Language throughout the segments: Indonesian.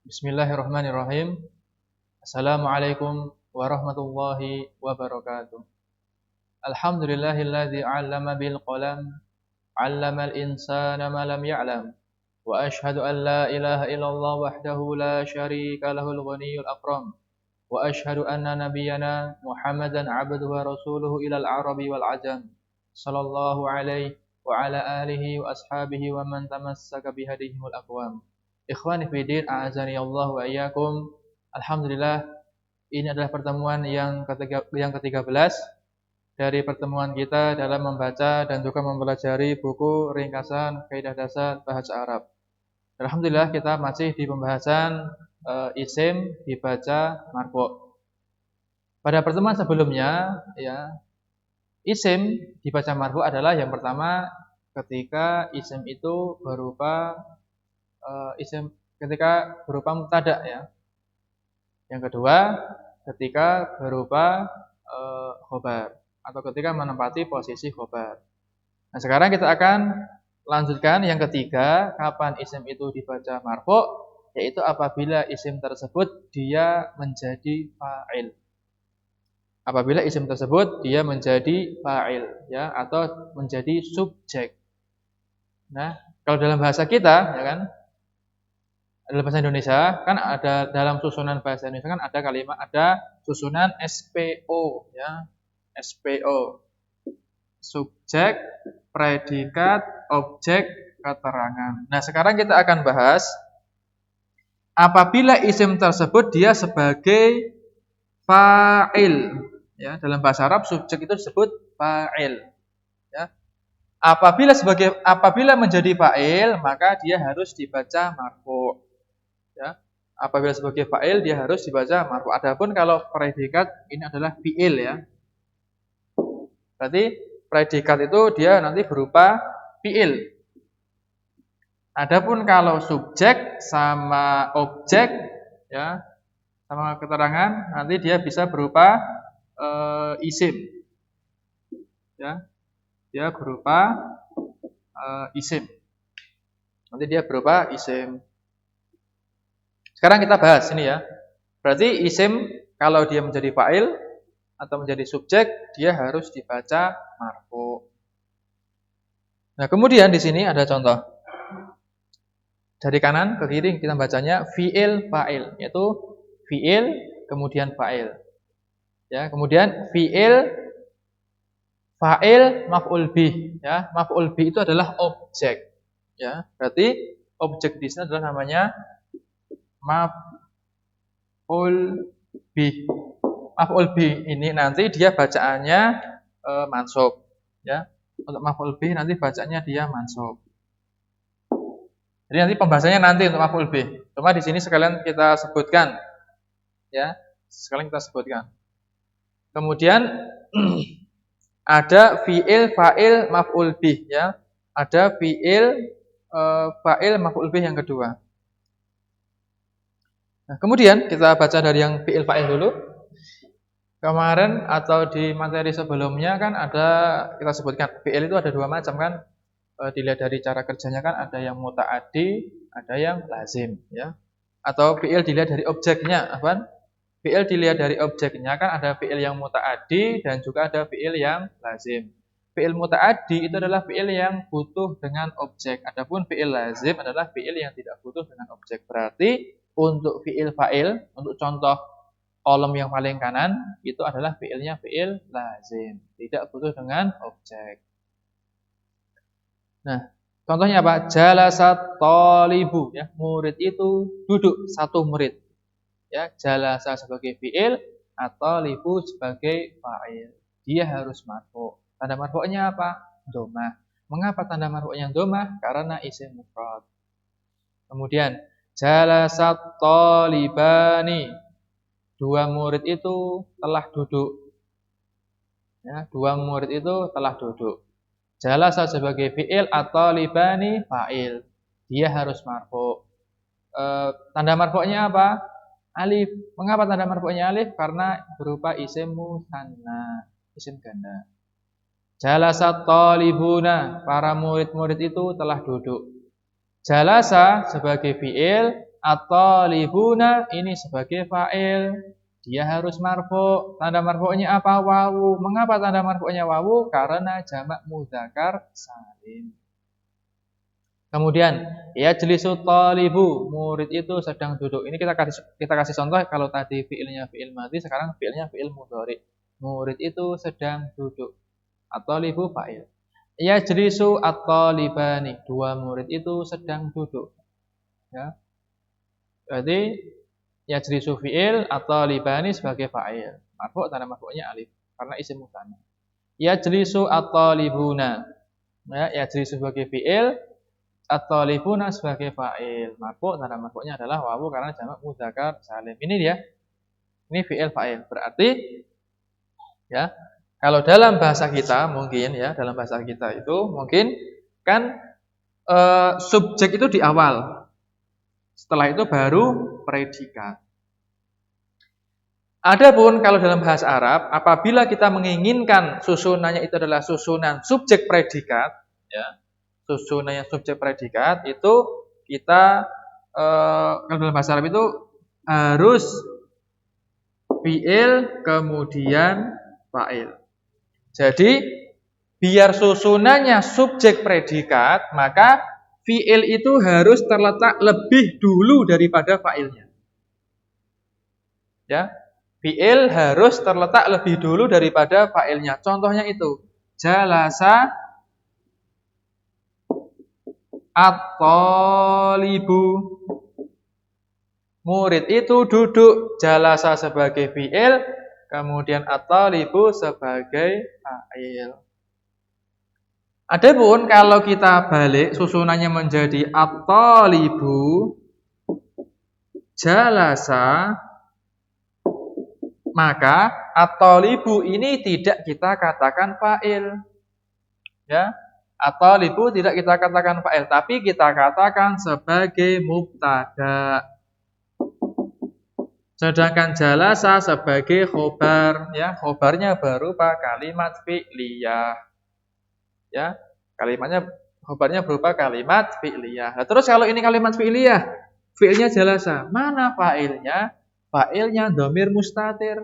Bismillahirrahmanirrahim. Assalamualaikum warahmatullahi wabarakatuh. Alhamdulillahilladzi 'allama bil qalam, 'allamal insana ma lam ya'lam. Wa asyhadu an la ilaha illallah wahdahu la syarika lahul ghaniyyul akram. Wa asyhadu anna nabiyyana Muhammadan 'abduhu wa rasuluhu ilal arabi wal ajam. Sallallahu alaihi wa ala alihi wa ashabihi wa man tamassaka bihadihimul aqwam. Ikhwani fillah, a'azani Allah wa iyyakum. Alhamdulillah, ini adalah pertemuan yang ke-13 dari pertemuan kita dalam membaca dan juga mempelajari buku ringkasan Kaidah Dasar Bahasa Arab. Alhamdulillah, kita masih di pembahasan isim dibaca marfu'. Pada pertemuan sebelumnya, ya, isim dibaca marfu' adalah yang pertama ketika isim itu berupa isim ketika berupa mubtada, ya. Yang kedua, ketika berupa khobar atau ketika menempati posisi khobar. Nah, sekarang kita akan lanjutkan yang ketiga, kapan isim itu dibaca marfu', yaitu apabila isim tersebut dia menjadi fa'il. Apabila isim tersebut dia menjadi fa'il, ya, atau menjadi subjek. Nah, kalau dalam bahasa kita, ya kan, dalam bahasa Indonesia kan ada, dalam susunan bahasa Indonesia kan ada kalimat, ada susunan SPO, ya. SPO. Subjek, predikat, objek, keterangan. Nah, sekarang kita akan bahas apabila isim tersebut dia sebagai fa'il, ya. Dalam bahasa Arab subjek itu disebut fa'il, ya. Apabila menjadi fa'il, maka dia harus dibaca marfu'. Ya, apabila sebagai fa'il dia harus dibaca marfu'. Adapun kalau predikat ini adalah fi'il, ya. Berarti predikat itu dia nanti berupa fi'il. Adapun kalau subjek sama objek, ya, sama keterangan, nanti dia bisa berupa isim. Ya. Dia berupa isim. Nanti dia berupa isim. Sekarang kita bahas ini, ya. Berarti isim kalau dia menjadi fa'il atau menjadi subjek, dia harus dibaca marfu'. Nah, kemudian di sini ada contoh. Dari kanan ke kiri kita bacanya fi'il fa'il, yaitu fi'il kemudian fa'il. Ya, kemudian fi'il fa'il maf'ul bih, ya. Maf'ul bih itu adalah objek, ya. Berarti objek di sini adalah namanya maf'ul bih. Maf'ul bih ini nanti dia bacaannya mansub, ya. Untuk maf'ul bih nanti bacaannya dia mansub. Jadi nanti pembahasannya nanti untuk maf'ul bih. Cuma di sini sekalian kita sebutkan, ya. Sekalian kita sebutkan. Kemudian ada fi'il fa'il maf'ul bih, ya. Ada fi'il fa'il maf'ul bih yang kedua. Nah, kemudian kita baca dari yang fi'il fa'il dulu. Kemarin atau di materi sebelumnya kan ada kita sebutkan fi'il itu ada dua macam kan. Dilihat dari cara kerjanya kan ada yang muta'addi, ada yang lazim, ya. Atau fi'il dilihat dari objeknya, apa? Fi'il dilihat dari objeknya kan ada fi'il yang muta'addi dan juga ada fi'il yang lazim. Fi'il muta'addi itu adalah fi'il yang butuh dengan objek. Adapun fi'il lazim adalah fi'il yang tidak butuh dengan objek. Berarti untuk fi'il fa'il, untuk contoh kolom yang paling kanan, itu adalah fi'ilnya fi'il lazim. Tidak butuh dengan objek. Nah, contohnya apa? Jalasat talibu, ya. Murid itu duduk, satu murid. Ya, jalasa sebagai fi'il atau libu sebagai fa'il. Dia harus marfu'. Tanda marfu'nya apa? Dhammah. Mengapa tanda marfu'nya dhammah? Karena isim mufrad. Kemudian jalasat talibani. Dua murid itu telah duduk. Ya, dua murid itu telah duduk. Jalasa sebagai fi'il atau libani fa'il. Dia harus marfu'. Tanda marfu'nya apa? Alif. Mengapa tanda marfu'nya alif? Karena berupa isim musanna, isim ganda. Jalasat talibuna, para murid-murid itu telah duduk. Jalasa sebagai fi'il At-talibuna ini sebagai fa'il. Dia harus marfu'. Tanda marfu'nya apa? Wawu. Mengapa tanda marfu'nya wawu? Karena jamak mudzakkar salim. Kemudian, yajlisu talibu, murid itu sedang duduk. Ini kita kasih contoh, kalau tadi fi'ilnya fi'il madhi, sekarang fi'ilnya fi'il mudhari. Murid itu sedang duduk. At-talibu fa'il. Yajlisu at-talibani, dua murid itu sedang duduk. Ya. Berarti yajlisu fi'il, at-talibani sebagai fa'il. Marfu' tanda marfu'nya alif karena isim mutsanna. Yajlisu at-talibuna. Ya, yajlisu sebagai fi'il, at-talibuna sebagai fa'il. Marfu' tanda marfu'nya adalah wawu karena jamak mudzakkar salim. Ini dia. Ini fi'il fa'il. Berarti ya, kalau dalam bahasa kita mungkin ya, dalam bahasa kita itu mungkin kan subjek itu di awal. Setelah itu baru predikat. Adapun kalau dalam bahasa Arab, apabila kita menginginkan susunannya itu adalah susunan subjek predikat, ya, susunannya subjek predikat itu kita kalau dalam bahasa Arab itu harus fi'il kemudian fa'il. Jadi biar susunannya subjek predikat, maka fi'il itu harus terletak lebih dulu daripada fa'ilnya. Ya, fi'il harus terletak lebih dulu daripada fa'ilnya. Contohnya itu, jalasa at-talibu. Murid itu duduk, jalasa sebagai fi'il, kemudian at-talibu sebagai fa'il. Adapun kalau kita balik susunannya menjadi at-talibu jalasa, maka at-talibu ini tidak kita katakan fa'il. Ya, at-talibu tidak kita katakan fa'il, tapi kita katakan sebagai mubtada. Sedangkan jalasa sebagai khobar, ya, khobarnya berupa kalimat fi'liyah. Ya, khobarnya berupa kalimat fi'liyah. Nah, terus kalau ini kalimat fi'liyah, fi'ilnya jalasa, mana fa'ilnya? Fa'ilnya dhamir mustatir,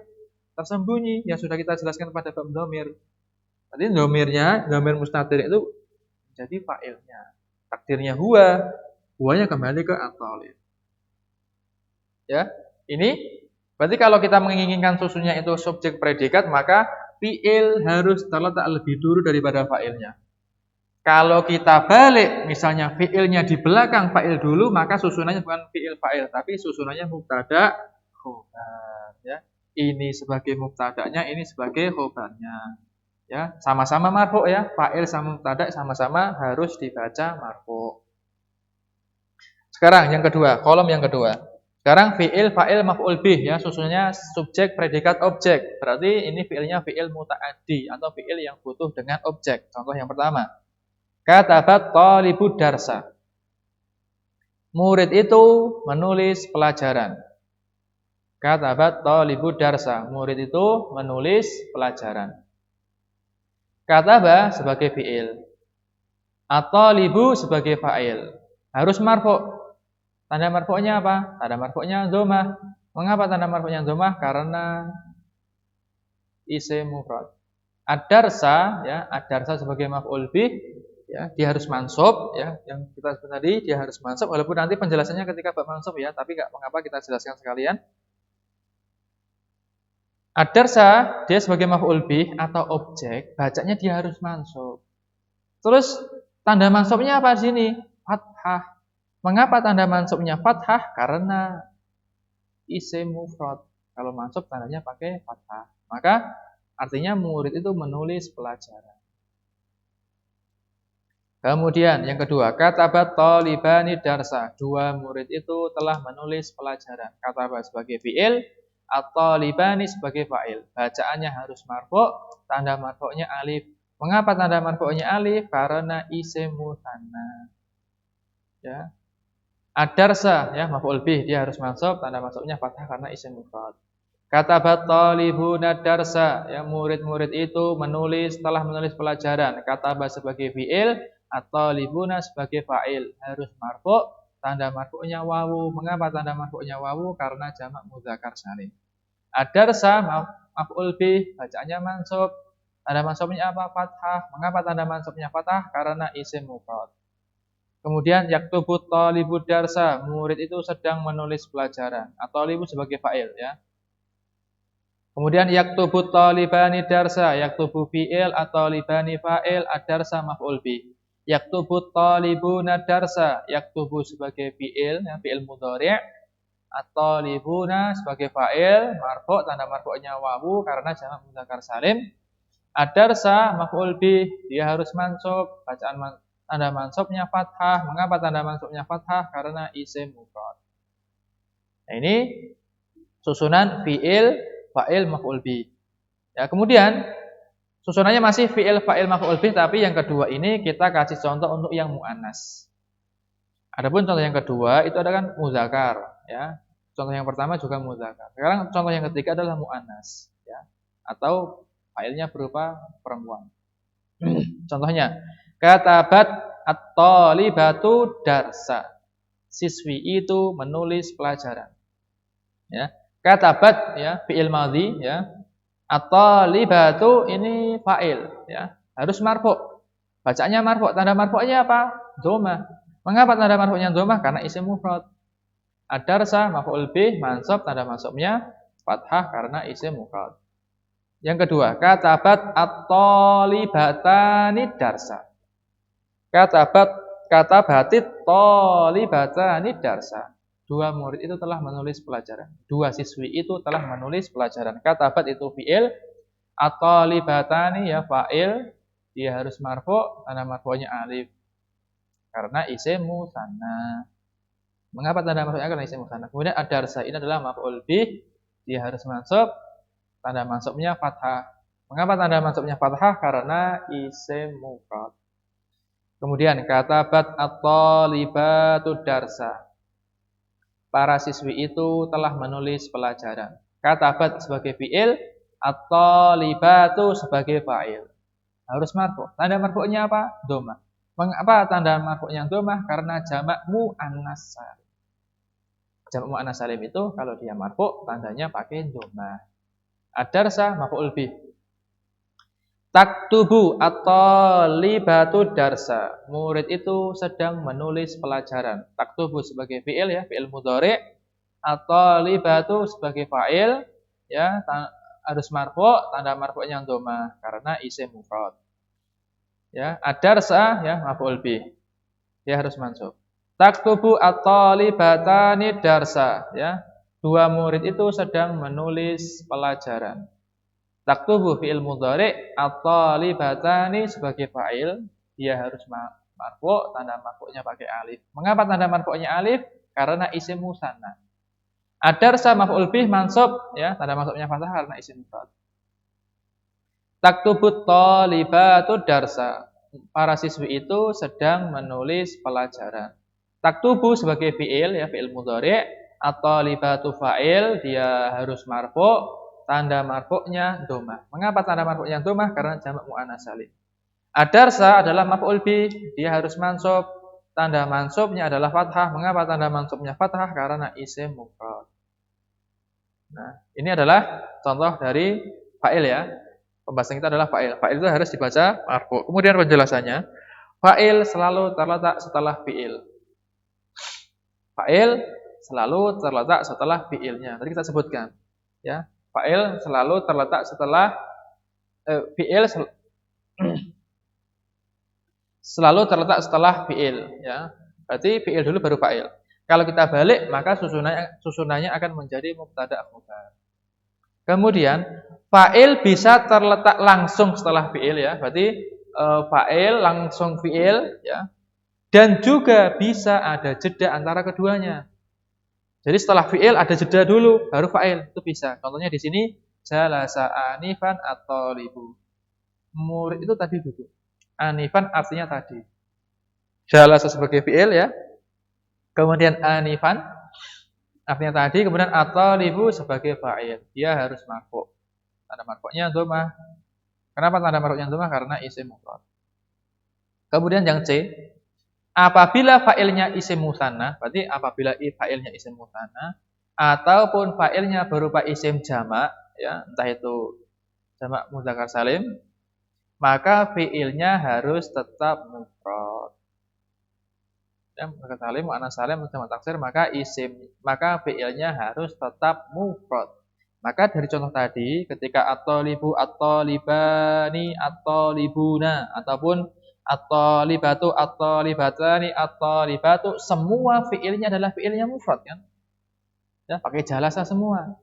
tersembunyi, yang sudah kita jelaskan pada bab dhamir. Tadi dhamir mustatir itu jadi fa'ilnya. Takdirnya huwa, huwanya kembali ke at-talib. Ya, ini berarti kalau kita menginginkan susunnya itu subjek predikat, maka fi'il harus terletak lebih dulu daripada fa'ilnya. Kalau kita balik, misalnya fi'ilnya di belakang fa'il dulu, maka susunannya bukan fi'il fa'il, tapi susunannya mubtada khobar. Ya, ini sebagai mubtadanya, ini sebagai khobarnya. Ya, sama-sama marfu' ya, fa'il sama mubtada sama-sama harus dibaca marfu'. Sekarang yang kedua, kolom yang kedua. Sekarang fi'il, fa'il, maf'ul bih ya, susunannya subjek, predikat, objek. Berarti ini fi'ilnya fi'il muta'addi atau fi'il yang butuh dengan objek. Contoh yang pertama. Katabat talibud darsa. Murid itu menulis pelajaran. Katabat talibud darsa. Murid itu menulis pelajaran. Kataba sebagai fi'il. At-talibu sebagai fa'il. Harus marfu'. Tanda marfu'nya apa? Tanda marfu'nya dhammah. Mengapa tanda marfu'nya dhammah? Karena isim mufrad. Ad-darsa ya, ad-darsa sebagai maf'ul bih ya, dia harus mansub ya. Yang kita sebut tadi dia harus mansub walaupun nanti penjelasannya ketika bab mansub ya, tapi enggak mengapa kita jelaskan sekalian. Ad-darsa dia sebagai maf'ul bih atau objek, bacanya dia harus mansub. Terus tanda mansubnya apa di sini? Fathah. Mengapa tanda mansubnya fathah? Karena isim mufrad. Kalau mansub tandanya pakai fathah. Maka artinya murid itu menulis pelajaran. Kemudian yang kedua, katabat talibani darsa. Dua murid itu telah menulis pelajaran. Katabat sebagai fi'il, at-talibani sebagai fa'il. Bacaannya harus marfu', tanda marfu'nya alif. Mengapa tanda marfu'nya alif? Karena isim mutsanna. Ya. Ad-darsa ya, maf'ul bih dia harus mansub, tanda mansubnya fathah karena isim mufrad. Katabat talibuna darsa, ya, murid-murid itu telah menulis pelajaran. Katabat sebagai fi'il, at-talibuna sebagai fa'il, harus marfu', tanda marfu'nya wawu. Mengapa tanda marfu'nya wawu? Karena jamak mudzakkar salim. Ad-darsa maf'ul bih, bacaannya mansub. Tanda mansubnya apa? Fathah. Mengapa tanda mansubnya fathah? Karena isim mufrad. Kemudian yaktubut talibud darsa, murid itu sedang menulis pelajaran. At-talibu sebagai fa'il ya. Kemudian yaktubut talibani darsa, yaktubu fi'il, at-talibani fa'il, ad-darsa maf'ul bih. Yaktubut talibuna darsa, yaktubu sebagai fi'il, ya, fi'il mudhari', at-talibuna sebagai fa'il, marfu', tanda marfu'nya wawu karena jamak mudzakkar salim. Ad-darsa maf'ul bih, dia harus mansub, tanda mansubnya fathah. Mengapa tanda mansubnya fathah? Karena isim mufrad. Nah, ini susunan fi'il, fa'il, maf'ul bih. Ya, kemudian susunannya masih fi'il, fa'il, maf'ul bih, tapi yang kedua ini kita kasih contoh untuk yang muannas. Adapun contoh yang kedua itu adalah kan mudzakkar, ya. Contoh yang pertama juga mudzakkar. Sekarang contoh yang ketiga adalah muannas, ya. Atau fa'ilnya berupa perempuan. Contohnya, katabat at-talibatu darsa. Siswi itu menulis pelajaran. Ya. Katabat ya, fi'il madhi ya. At-talibatu ini fa'il ya, harus marfu'. Bacaannya marfu'. Tanda marfu'nya apa? Dhammah. Mengapa tanda marfu'nya dhammah? Karena isim mufrad. Ad-darsa maf'ul bih mansub, tanda mansubnya fathah karena isim mufrad. Yang kedua, katabat at-talibatani darsa. Katabatit talibatani darsa. Dua murid itu telah menulis pelajaran. Dua siswi itu telah menulis pelajaran. Katabat itu fi'il, at-talibatani ya fa'il, dia harus marfu', tanda marfu'nya alif. Karena isim musanna. Mengapa tanda marfu'nya? Karena isim musanna. Kemudian ad-darsa ini adalah maf'ul bih, dia harus mansub, tanda mansubnya fathah. Mengapa tanda mansubnya fathah? Karena isim mufrad. Kemudian katabat at-talibatu darsa. Para siswi itu telah menulis pelajaran. Katabat sebagai fi'il, at-talibatu sebagai fa'il. Harus marfu'. Tanda marfu'nya apa? Dhammah. Mengapa tanda marfu'nya dhammah? Karena jamak muannas salim. Jamak muannas salim itu kalau dia marfu' tandanya pakai dhammah. Ad-darsa maf'ul bih. Taktubu at-talibatu darsa. Murid itu sedang menulis pelajaran. Taktubu sebagai fi'il ya, fi'il mudhari'. At-talibatu sebagai fa'il ya, harus marfu', tanda marfu'nya dhammah karena isim mufrad. Ya, ad-darsa ya maf'ul bih. Dia harus mansub. Taktubu at-talibatani darsa ya. Dua murid itu sedang menulis pelajaran. Taktubu fi'il mudhari', at-talibatani sebagai fa'il, dia harus marfu', tanda marfu'nya pakai alif. Mengapa tanda marfu'nya alif? Karena isim musanna. Ad-darsa maf'ul bih mansub ya, tanda mansubnya fathah karena isim mufrad. Taktubut talibatu darsa. Para siswi itu sedang menulis pelajaran. Taktubu sebagai fi'il ya, fi'il mudhari', at-talibatu fa'il, dia harus marfu', tanda marfu'nya dhammah. Mengapa tanda marfu'nya dhammah? Karena jamak muannas salim. Ad-darsa adalah maf'ul bih, dia harus mansub. Tanda mansubnya adalah fathah. Mengapa tanda mansubnya fathah? Karena isim mufrad. Nah, ini adalah contoh dari fa'il ya. Pembahasan kita adalah fa'il. Fa'il itu harus dibaca marfu'. Kemudian penjelasannya, fa'il selalu terletak setelah fi'il. Fa'il selalu terletak setelah fi'ilnya. Tadi kita sebutkan, ya. Fa'il selalu terletak setelah fi'il selalu terletak setelah fi'il, ya. Berarti fi'il dulu baru fa'il. Kalau kita balik, maka susunannya akan menjadi mubtada' khobar. Kemudian fa'il bisa terletak langsung setelah fi'il ya. Berarti fa'il langsung fi'il ya. Dan juga bisa ada jeda antara keduanya. Jadi setelah fi'il ada jeda dulu, baru fa'il, itu bisa. Contohnya di sini jalasa anifan at-talibu. Murid itu tadi duduk. Anifan artinya tadi. Jalasa sebagai fi'il ya. Kemudian anifan artinya tadi, kemudian at-talibu sebagai fa'il. Dia harus marfu'. Tanda marfu'nya dhammah. Kenapa tanda marfu'nya dhammah? Karena isim mufrad. Kemudian yang C, Apabila fa'ilnya isim musanna, berarti apabila fa'ilnya isim musanna ataupun fa'ilnya berupa isim jamak, ya, entah itu jamak mudzakkar salim, maka fi'ilnya harus tetap mufrad. Ya, mudzakkar salim, muannats salim, jamak taksir, maka fi'ilnya harus tetap mufrad. Maka dari contoh tadi, ketika at-thalibu, at-thalibani, at-thalibuna, ataupun at-thalibatu, at-thalibatani, at-thalibatu, semua fiilnya adalah fiilnya mufrad kan? Ya, pakai jalasa semua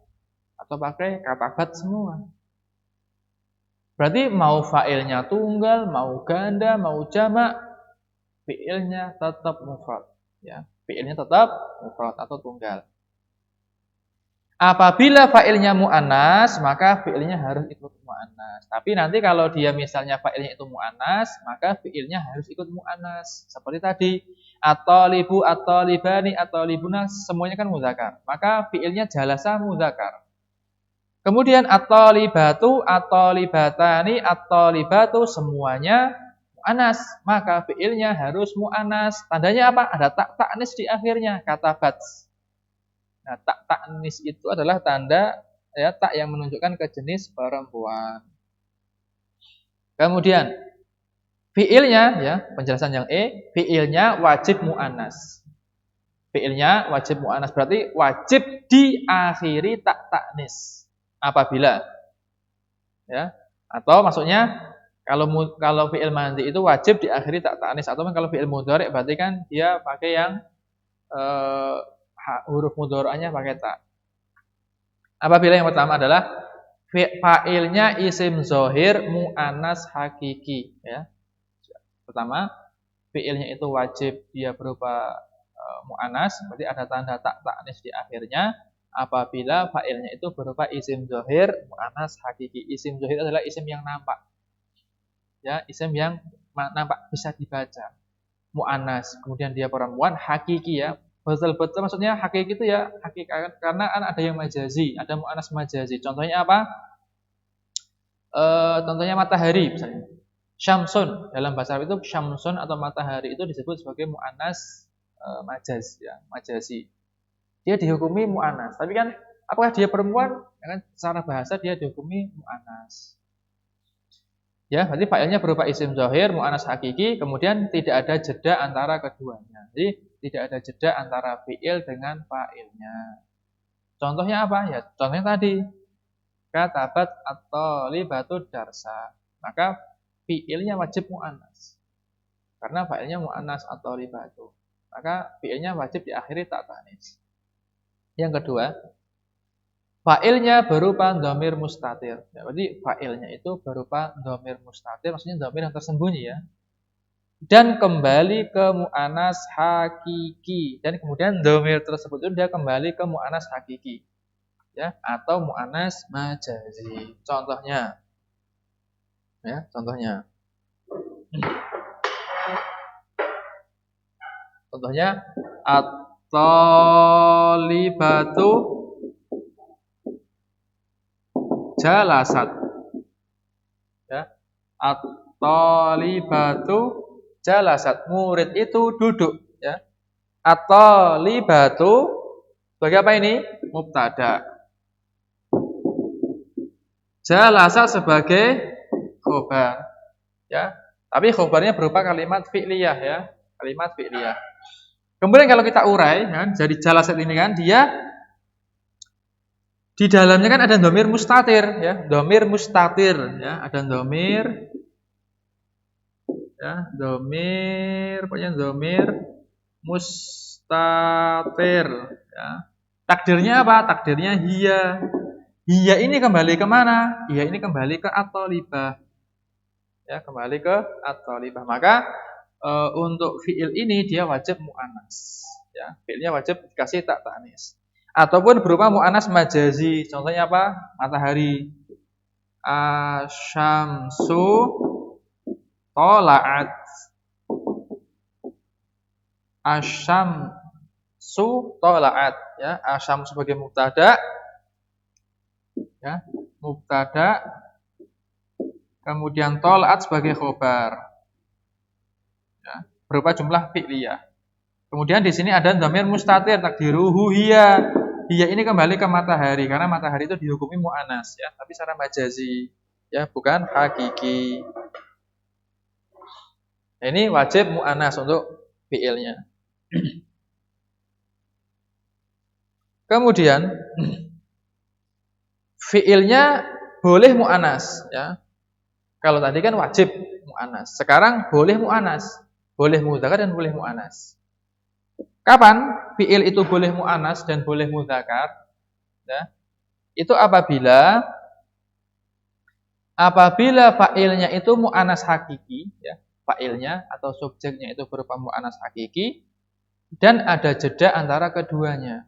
atau pakai kata bat semua. Berarti mau failnya tunggal, mau ganda, mau jamak, fiilnya tetap mufrad, ya. Fiilnya tetap mufrad atau tunggal. Apabila fa'ilnya mu'annas, maka fi'ilnya harus ikut mu'annas. Tapi nanti kalau dia misalnya fa'ilnya itu mu'annas, maka fi'ilnya harus ikut mu'annas. Seperti tadi, at-thalibu, at-thalibani, at-thalibuna, semuanya kan mudzakkar. Maka fi'ilnya jalasa mudzakkar. Kemudian at-thalibatu, at-thalibatani, at-thalibatu, semuanya mu'annas. Maka fi'ilnya harus mu'annas. Tandanya apa? Ada ta'nis di akhirnya, kata bats. Nah, tak ta'nis itu adalah tanda ya tak yang menunjukkan ke jenis perempuan. Kemudian fiilnya ya, penjelasan yang fiilnya wajib muannas. Fiilnya wajib muannas berarti wajib diakhiri tak ta'nis. Apabila ya, atau maksudnya kalau fiil madhi itu wajib diakhiri tak ta'nis, atau kalau fiil mudhari berarti kan dia pakai yang huruf mudhari'nya pakai ta. Apabila yang pertama adalah fa'ilnya isim zahir muannas hakiki, ya. Pertama, fi'ilnya itu wajib dia berupa muannas, berarti ada tanda tak ta'nis di akhirnya. Apabila fa'ilnya itu berupa isim zahir muannas hakiki. Isim zahir adalah isim yang nampak. Ya, isim yang nampak bisa dibaca. Muannas, kemudian dia perempuan hakiki ya. Betul-betul maksudnya hakiki itu ya hakikat, karena kan ada yang majazi, ada mu'annas majazi. Contohnya apa? Contohnya matahari misalnya. Syamsun, dalam bahasa Arab itu syamsun atau matahari itu disebut sebagai mu'annas majaz ya, majazi. Dia dihukumi mu'annas. Tapi kan apakah dia perempuan? Ya kan secara bahasa dia dihukumi mu'annas. Ya, berarti fa'ilnya berupa isim zahir mu'annas hakiki, kemudian tidak ada jeda antara keduanya. Jadi tidak ada jeda antara fi'il dengan fa'ilnya. Contohnya apa? Ya, contohnya tadi. Katabat at-thalibatu darsa. Maka fi'ilnya wajib mu'annas. Karena fa'ilnya mu'annas at-thalibatu. Maka fi'ilnya wajib diakhiri tak ta'nis. Yang kedua, fa'ilnya berupa dhamir mustatir. Ya, berarti fa'ilnya itu berupa dhamir mustatir, maksudnya dhamir yang tersembunyi ya. Dan kembali ke mu'annas hakiki, dan kemudian dhamir tersebut itu dia kembali ke mu'annas hakiki ya, atau mu'annas majazi. Contohnya ya, contohnya at-thalibatu jalasat ya, at-thalibatu jalasat, murid itu duduk ya. At-thalibatu sebagai apa ini? Mubtada. Jalasat sebagai khobar ya. Tapi khobarnya berupa kalimat fi'liyah ya, kalimat fi'liyah. Kemudian kalau kita urai kan, jadi jalasat ini kan dia di dalamnya kan ada dhamir mustatir ya, dhamir mustatir ya, ada dhamir ya, pokoknya dhamir mustatir ya. Takdirnya apa? Takdirnya hiya. Hiya ini kembali ke mana? Hiya ini kembali ke at-thalibah. Ya, kembali ke at-thalibah. Maka untuk fiil ini dia wajib mu'annas ya. Fiilnya wajib dikasih tak ta'nis. Ataupun berupa mu'annas majazi. Contohnya apa? Matahari. Asyamsu tola'at. Asyamsu tola'at ya. Asyam sebagai mubtada ya, mubtada, kemudian tola'at sebagai khobar ya. berupa jumlah fi'liyah. Kemudian di sini ada dhamir mustatir takdiruhu hiya. Hiya ini kembali ke matahari karena matahari itu dihukumi mu'anas ya, tapi secara majazi ya, bukan hakiki. Nah, ini wajib mu'anas untuk fi'ilnya. Kemudian fi'ilnya boleh mu'anas ya. Kalau tadi kan wajib mu'anas. Sekarang boleh mu'anas, boleh mudzakkar dan boleh mu'anas. Kapan fi'il itu boleh mu'anas dan boleh mudzakkar? Ya, itu apabila fa'ilnya itu mu'anas hakiki ya, fa'ilnya atau subjeknya itu berupa mu'anas hakiki dan ada jeda antara keduanya.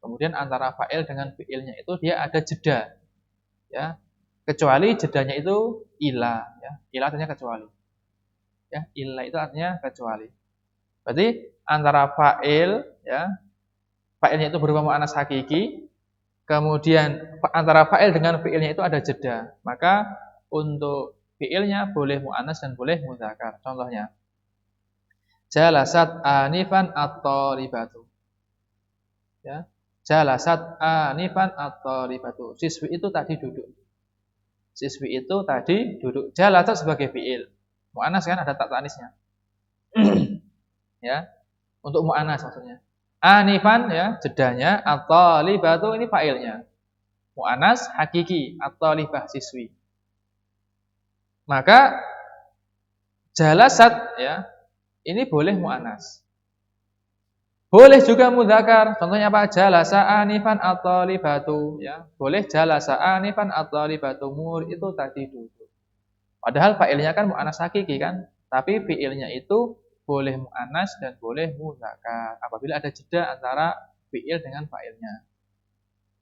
Kemudian antara fa'il dengan fi'ilnya itu dia ada jeda. Ya. Kecuali jedanya itu ila ya. Ila artinya kecuali. Ya, ila itu artinya kecuali. Berarti antara fa'il ya, fa'ilnya itu berupa mu'anas hakiki, kemudian antara fa'il dengan fi'ilnya itu ada jeda. Maka untuk fi'ilnya boleh mu'anas dan boleh mudzakkar. Contohnya jalasat anifan at-thalibatu. Ya. Jalasat anifan at-thalibatu. Siswi itu tadi duduk. Siswi itu tadi duduk. Jalasat sebagai fi'il. Mu'anas kan ada tak tanisnya. Ya. Untuk mu'anas maksudnya. Anifan ya, jedanya, at-thalibatu ini fa'ilnya. Mu'anas hakiki, at-thalibah siswi. Maka jalasat ya, ini boleh mu'anas. Boleh juga mudzakkar. Contohnya apa? Jalasa anifan at-thalibatu ya. Boleh jalasa anifan at-thalibatu, murid itu tadi duduk. Padahal fa'ilnya kan mu'anas hakiki kan, tapi fi'ilnya itu boleh mu'anas dan boleh mudzakkar apabila ada jeda antara fi'il dengan fa'ilnya.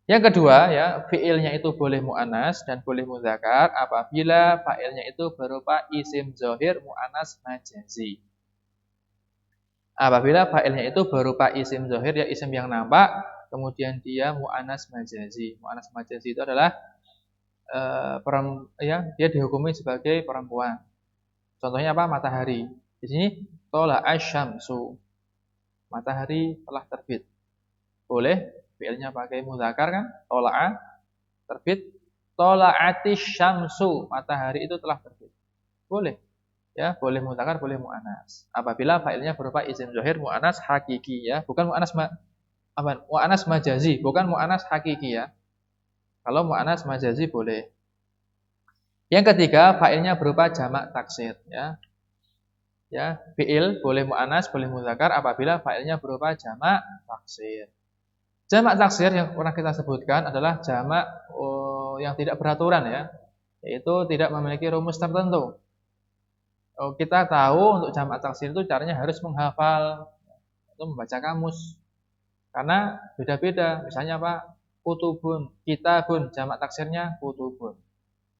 Yang kedua ya, fi'ilnya itu boleh mu'anas dan boleh mudzakkar apabila fa'ilnya itu berupa isim zahir mu'anas majazi. Apabila fa'ilnya itu berupa isim zahir ya, isim yang nampak, kemudian dia mu'anas majazi. Mu'anas majazi itu adalah dia dihukumi sebagai perempuan. Contohnya apa? Matahari. Di sini tola asyamsu, matahari telah terbit. Boleh fi'ilnya pakai mudzakkar kan? Tola'a terbit. Tola'atis syamsu, matahari itu telah terbit. Boleh. Ya, boleh mudzakkar, boleh mu'anas. Apabila fa'ilnya berupa isim zahir mu'anas hakiki ya, bukan mu'anas majazi, bukan mu'anas hakiki ya. Kalau mu'anas majazi boleh. Yang ketiga, fa'ilnya berupa jamak taksir ya. Ya, fi'il boleh mu'anas, boleh mudzakkar apabila fa'ilnya berupa jamak taksir. Jamak taksir yang pernah kita sebutkan adalah jamak yang tidak beraturan ya, yaitu tidak memiliki rumus tertentu. Kita tahu untuk jamak taksir itu caranya harus menghafal atau membaca kamus. Karena beda-beda. Misalnya apa? Kutubun, kitabun, jamak taksirnya kutubun.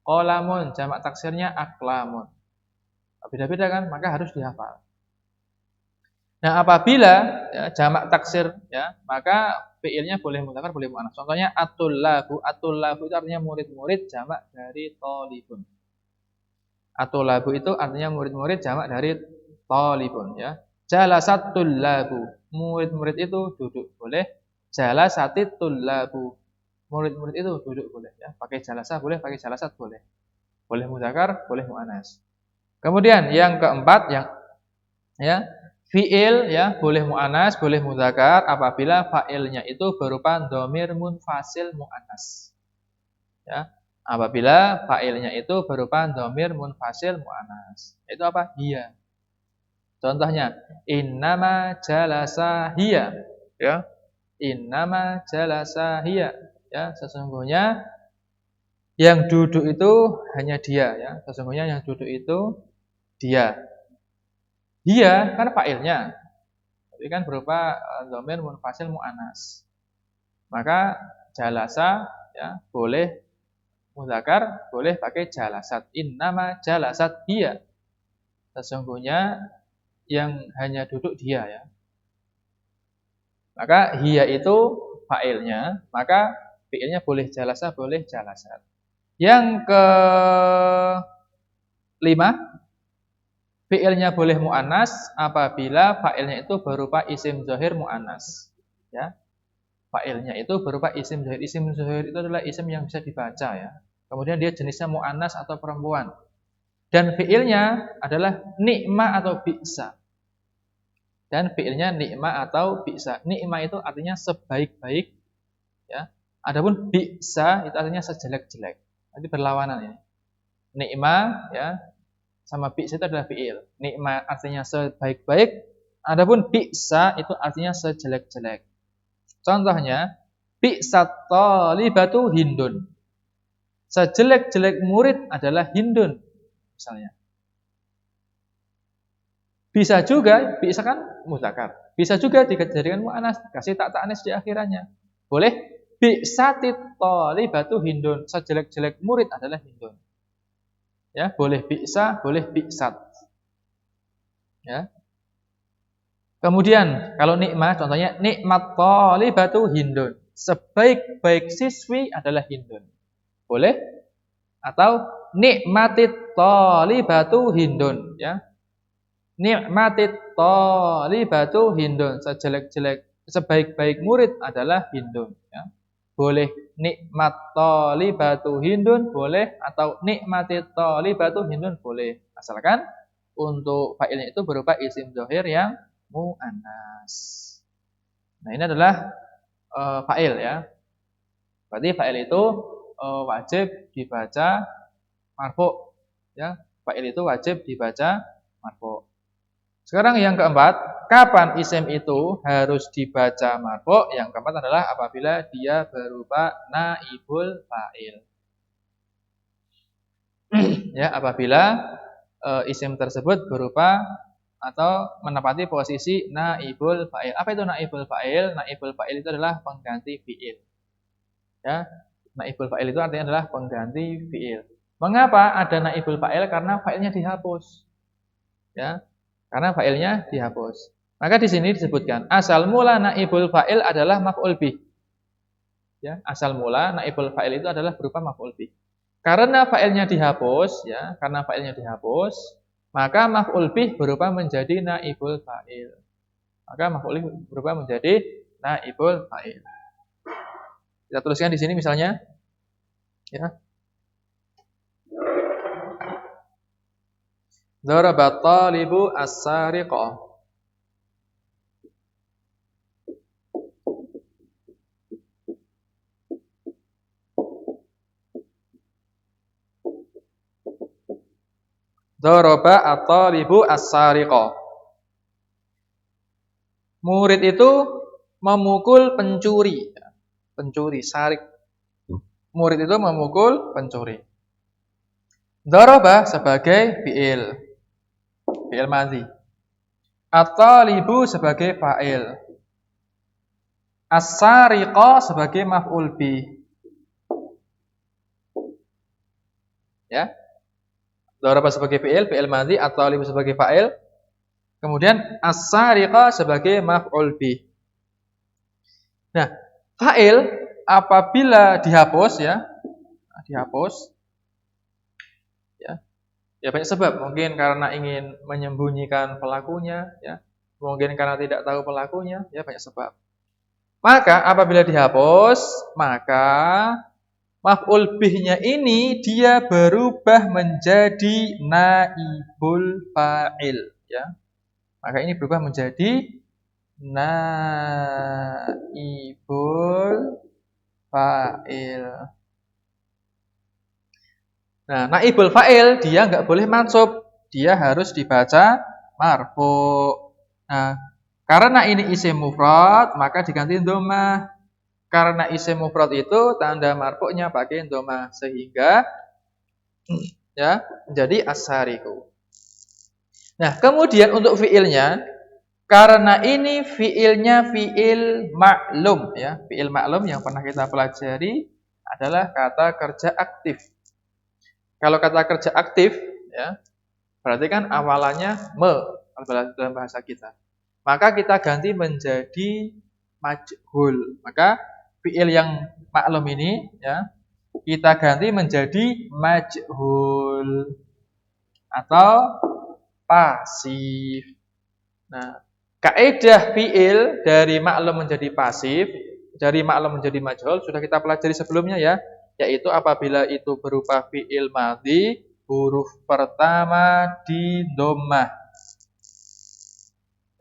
Qalamun, jamak taksirnya aqlamun. Beda-beda kan, maka harus dihafal. Nah, apabila ya, jamak taksir ya, maka fi'ilnya boleh mudzakkar, boleh mu'annas. Contohnya at-tullabu, at-tullabu itu artinya murid-murid, jamak dari thalibun. At-tullabu itu artinya murid-murid, jamak dari thalibun ya. Jalasat tullabu, murid-murid itu duduk, boleh. Jalasatit tullabu, murid-murid itu duduk, boleh ya. Pakai jalasa boleh, pakai jalasat boleh. Boleh mudzakkar, boleh mu'annas. Kemudian yang keempat yang ya, fi'il ya boleh mu'anas, boleh mudzakkar apabila fa'ilnya itu berupa dhamir munfasil mu'anas. Ya, apabila fa'ilnya itu berupa dhamir munfasil mu'anas. Itu apa? Hiya. Contohnya, innama jalasa hiya. Ya. Innama jalasa hiya. Ya, sesungguhnya yang duduk itu hanya dia ya. Sesungguhnya yang duduk itu dia. Dia kan fa'ilnya. Tapi kan berupa dhamir munfasil mu'anas. Maka jalasa ya boleh mudzakkar, boleh pakai jalasat. Innama jalasat dia. Sesungguhnya yang hanya duduk dia ya. Maka hiya itu fa'ilnya, maka fi'ilnya boleh jalasa, boleh jalasat. Yang kelima, Fi'ilnya boleh mu'annas apabila fa'ilnya itu berupa isim zahir mu'annas. Ya. Fa'ilnya itu berupa isim zahir. Isim zahir itu adalah isim yang bisa dibaca ya. Kemudian dia jenisnya mu'annas atau perempuan. Dan fi'ilnya adalah ni'ma atau bi'sa. Dan fi'ilnya ni'ma atau bi'sa. Ni'ma itu artinya sebaik-baik ya. Adapun bi'sa itu artinya sejelek-jelek. Nanti berlawanan ini. Ni'ma ya sama bi'sa itu adalah fi'il. Ni'ma artinya sebaik-baik. Adapun bi'sa itu artinya sejelek-jelek. Contohnya, bi'sat talibatu Hindun. Sejelek-jelek murid adalah Hindun. Misalnya. Bisa juga, bisa kan mudzakkar. Bisa juga dijadikan mu'annas, kasih tak ta'anis di akhirannya. Boleh. Bi'satit talibatu Hindun. Sejelek-jelek murid adalah Hindun. Ya, boleh bi'sa, boleh bi'sat. Ya. Kemudian kalau nikmat, contohnya nikmat talibatu Hindun. Sebaik-baik siswi adalah Hindun. Boleh? Atau nikmatit talibatu Hindun, ya. Nikmatit talibatu Hindun. Sejelek-jelek, sebaik-baik murid adalah Hindun, ya. Boleh nikmat talibatu Hindun boleh atau nikmatit talibatu Hindun boleh. Asalkan untuk fa'ilnya itu berupa isim zahir yang mu'annas. Nah, ini adalah fa'il ya. Berarti fa'il itu wajib dibaca marfu ya. Fa'il itu wajib dibaca marfu. Sekarang yang keempat, kapan isim itu harus dibaca marfu? Yang keempat adalah apabila dia berupa naibul fa'il. Ya, apabila isim tersebut berupa atau menempati posisi naibul fa'il. Apa itu naibul fa'il? Naibul fa'il itu adalah pengganti fi'il. Ya, naibul fa'il itu artinya adalah pengganti fi'il. Mengapa ada naibul fa'il? Karena fa'ilnya dihapus. Ya. Karena fa'ilnya dihapus. Maka di sini disebutkan asal mula naibul fa'il adalah maf'ul bih. Ya, asal mula naibul fa'il itu adalah berupa maf'ul bih. Karena fa'ilnya dihapus, ya, karena fa'ilnya dihapus, maka maf'ul bih berubah menjadi naibul fa'il. Maka maf'ul bih berubah menjadi naibul fa'il. Kita tuliskan di sini misalnya, ya. Daraba talibu as-sariqah. Daraba at-talibu as-sariqah. Murid itu memukul pencuri. Pencuri, sarik. Murid itu memukul pencuri. Daraba sebagai fi'il. Fi'il madhi. At-talibu sebagai fa'il. As-sariqa sebagai maf'ul bih. Ya. Daraba sebagai fi'il, fi'il madhi, at-talibu sebagai fa'il. Kemudian as-sariqa sebagai maf'ul bih. Nah, fa'il apabila dihapus ya, dihapus ya banyak sebab, mungkin karena ingin menyembunyikan pelakunya, ya, mungkin karena tidak tahu pelakunya, ya banyak sebab. Maka apabila dihapus, maka maf'ul bihnya ini dia berubah menjadi naibul fa'il, ya. Maka ini berubah menjadi naibul fa'il. Nah, naibul fa'il dia nggak boleh mansub, dia harus dibaca marfu. Nah, karena ini isim mufrad, maka diganti dhammah. Karena isim mufrad itu tanda marfu'nya pakai dhammah sehingga ya menjadi as-sariqu. Nah, kemudian untuk fi'ilnya, karena ini fi'ilnya fi'il ma'lum ya, fi'il ma'lum yang pernah kita pelajari adalah kata kerja aktif. Kalau kata kerja aktif, ya, berarti kan awalannya dalam bahasa kita. Maka kita ganti menjadi majhul. Maka fi'il yang maklum ini, ya, kita ganti menjadi majhul. Atau pasif. Nah, kaidah fiil dari ma'lum menjadi pasif, dari ma'lum menjadi majhul sudah kita pelajari sebelumnya ya, yaitu apabila itu berupa fiil madhi, huruf pertama di dhammah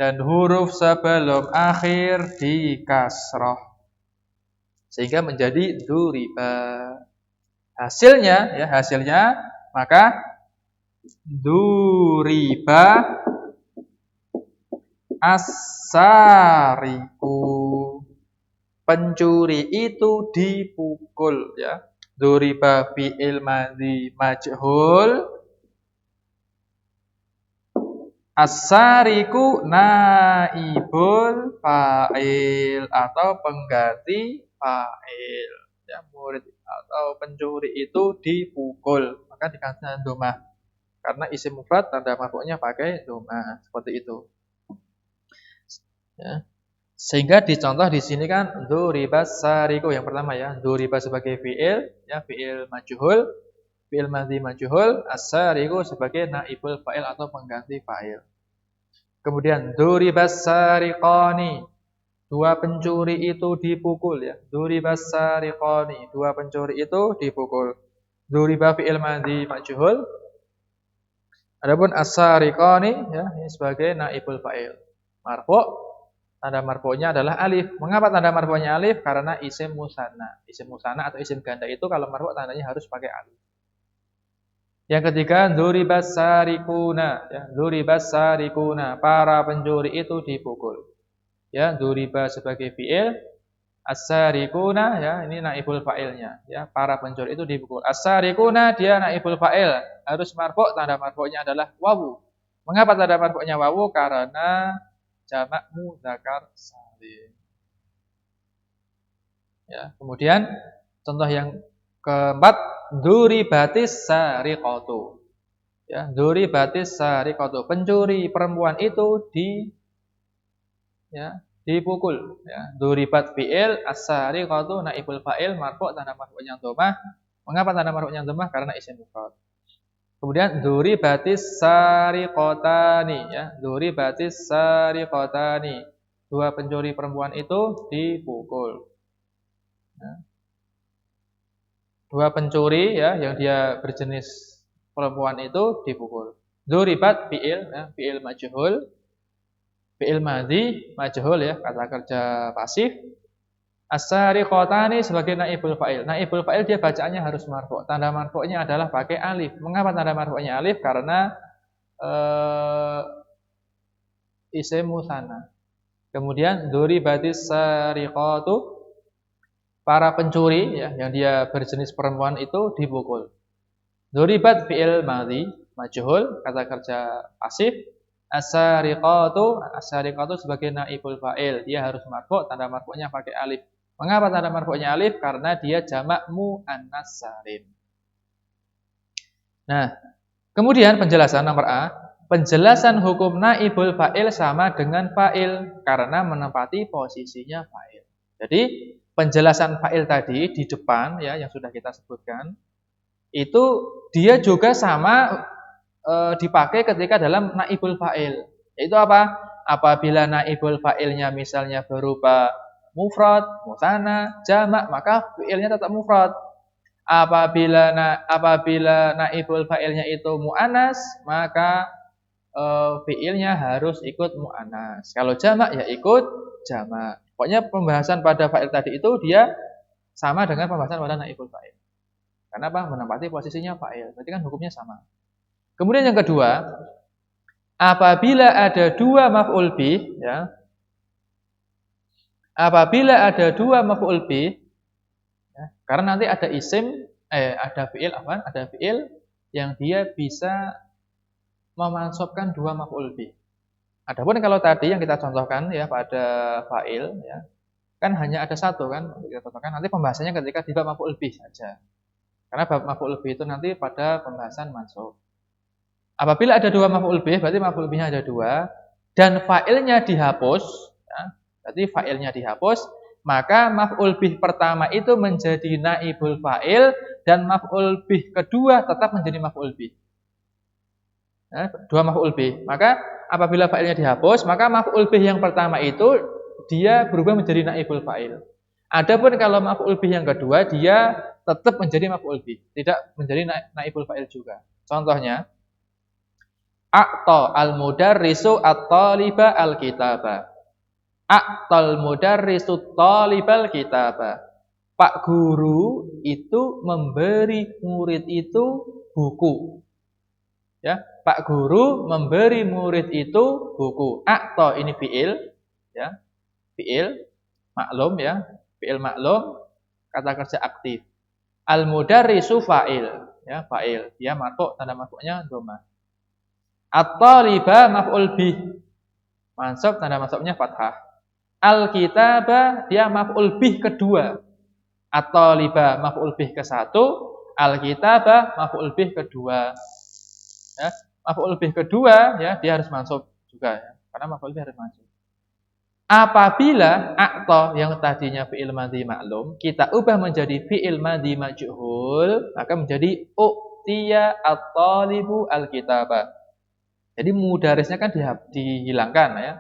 dan huruf sebelum akhir di kasrah sehingga menjadi duriba. Hasilnya maka duriba as-sariku, pencuri itu dipukul ya. Duriba fi'il madhi majhul, as-sariku naibul fa'il atau pengganti fa'il. Ya, murid atau pencuri itu dipukul, maka dikatakan domah. Karena isim mufrad tanda maf'ulnya pakai domah, seperti itu. Ya. Sehingga dicontoh di sini kan dzuribas sariku yang pertama ya, dzuriba sebagai fi'il ya, fi'il majhul, fi'il madhi majhul, as-sariku sebagai naibul fa'il atau pengganti fa'il. Kemudian dzuribas sariqani, dua pencuri itu dipukul ya. Dzuribas sariqani, dua pencuri itu dipukul. Dzuriba fi'il madhi majhul. Adapun as-sariqani ya, ini sebagai naibul fa'il. Marfu'. Tanda marfu'nya adalah alif. Mengapa tanda marfu'nya alif? Karena isim musanna. Isim musanna atau isim ganda itu kalau marfu' tandanya harus pakai alif. Yang ketiga, dzuribas sarikuna, ya, dzuribas sarikuna, para pencuri itu dipukul. Ya, dzuriba sebagai fi'il, as-sarikuna ya, ini naibul fa'ilnya, ya, para pencuri itu dipukul. As-sarikuna dia naibul fa'il, harus marfu', tanda marfu'nya adalah wawu. Mengapa tanda marfu'nya wawu? Karena jamak mudzakkar salim. Ya, kemudian contoh yang keempat, dzuribatis sariqatu. Ya, dzuribatis sariqatu, pencuri perempuan itu dipukul ya. Dzuribat fi'il, as-sariqatu naibul fa'il, marfu' tanda marfu'nya dhammah. Mengapa tanda marfu'nya dhammah? Karena isim mufrad. Kemudian dzuribatis sariqatani ya, dzuribatis sariqatani. Dua pencuri perempuan itu dipukul. Ya. Dua pencuri ya yang dia berjenis perempuan itu dipukul. Dzuribat fi'il ya, fi'il majhul. Fi'il madhi majhul ya, kata kerja pasif. As-sariqatani sebagai naibul fa'il. Naibul fa'il dia bacaannya harus marfu'. Tanda marfu'nya adalah pakai alif. Mengapa tanda marfu'nya alif? Karena isim musanna. Kemudian dzuribatis sariqatu, para pencuri ya yang dia berjenis perempuan itu dipukul. Dzuribat fi'il madhi majhul, kata kerja pasif. As-sariqatu sebagai naibul fa'il, dia harus marfu', tanda marfu'nya pakai alif. Mengapa tanda marfu'nya alif? Karena dia jamak muannas salim. Nah, kemudian penjelasan nomor A, penjelasan hukum naibul fa'il sama dengan fa'il karena menempati posisinya fa'il. Jadi, penjelasan fa'il tadi di depan ya yang sudah kita sebutkan, itu dia juga sama dipakai ketika dalam naibul fa'il. Yaitu apa? Apabila naibul fa'ilnya misalnya berupa mufrad, musanna, jamak, maka fi'ilnya tetap mufrad. Apabila naibul fa'ilnya itu muannas, maka fi'ilnya harus ikut muannas. Kalau jamak ya ikut jamak. Pokoknya pembahasan pada fa'il tadi itu dia sama dengan pembahasan pada naibul fa'il. Karena apa? Menempati posisinya fa'il. Berarti kan hukumnya sama. Kemudian yang kedua, apabila ada dua maf'ul bih ya. Apabila ada dua maf'ul bih ya, karena nanti ada isim ada fi'il yang dia bisa memansubkan dua maf'ul bih. Adapun kalau tadi yang kita contohkan ya pada fa'il ya, kan hanya ada satu kan kita contohkan, nanti pembahasannya ketika di bab maf'ul bih saja. Karena bab maf'ul bih itu nanti pada pembahasan mansub. Apabila ada dua maf'ul bih, berarti maf'ul bihnya ada dua dan fa'ilnya dihapus ya, berarti fa'ilnya dihapus, maka maf'ul bih pertama itu menjadi naibul fa'il dan maf'ul bih kedua tetap menjadi maf'ul bih. Ya, dua maf'ul bih. Maka apabila fa'ilnya dihapus, maka maf'ul bih yang pertama itu dia berubah menjadi naibul fa'il. Adapun kalau maf'ul bih yang kedua, dia tetap menjadi maf'ul bih, tidak menjadi naibul fa'il juga. Contohnya, a'ta al-mudarrisu at-taliba al-kitaba. A'tal mudarrisu talibal kitaba. Pak guru itu memberi murid itu buku. Ya, Pak guru memberi murid itu buku. A'ta ini fiil, ya. Fiil maklum ya. Fiil maklum, kata kerja aktif. Al-mudarrisu fa'il, ya, fa'il. Dia marfu', tanda marfu'nya dhammah. At-taliba maf'ul bih. Mansub, tanda mansubnya fathah. Al-kitaba dia maf'ul bih kedua. At-taliba maf'ul bih ke-1, al-kitaba maf'ul bih kedua. Ya, maf'ul bih kedua ya dia harus mansub juga ya. Karena maf'ul bih harus mansub. Apabila a'ta yang tadinya fi'il madhi maklum kita ubah menjadi fi'il madhi majhul, maka menjadi u'tiya at-talibu al-kitaba. Jadi mudarisnya kan dihilangkan ya.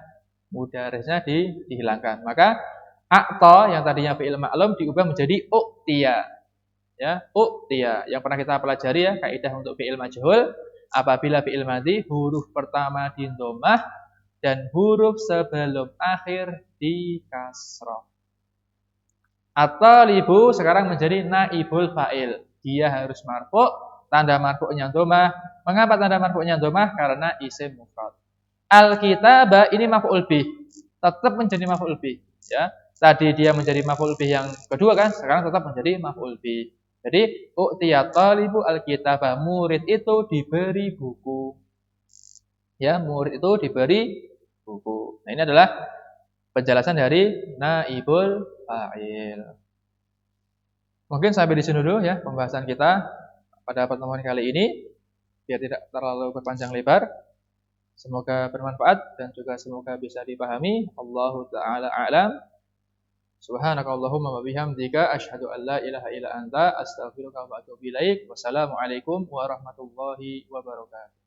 Mudarisnya dihilangkan. Maka a'ta yang tadinya fi'il maklum diubah menjadi u'tiya. Ya, u'tiya. Yang pernah kita pelajari ya, kaidah untuk fi'il majhul. Apabila fi'il madhi huruf pertama di dhammah dan huruf sebelum akhir di kasrah. At-talibu sekarang menjadi naibul fa'il. Dia harus marfu', tanda marfu'nya dhammah. Mengapa tanda marfu'nya dhammah? Karena isim mufrad. Al-kitaba ini maf'ul bih. Tetap menjadi maf'ul bih, ya. Tadi dia menjadi maf'ul bih yang kedua kan, sekarang tetap menjadi maf'ul bih. Jadi u'tiyat talibu al-kitaba, murid itu diberi buku. Ya, murid itu diberi buku. Nah, ini adalah penjelasan dari naibul fa'il. Mungkin sampai di sini dulu ya pembahasan kita pada pertemuan kali ini biar tidak terlalu berpanjang lebar. Semoga bermanfaat dan juga semoga bisa dipahami. Allahu ta'ala a'lam. Subhanakallahumma wa bihamdika asyhadu an la ilaha illa anta astaghfiruka wa atubu ilaik. Wassalamualaikum warahmatullahi wabarakatuh.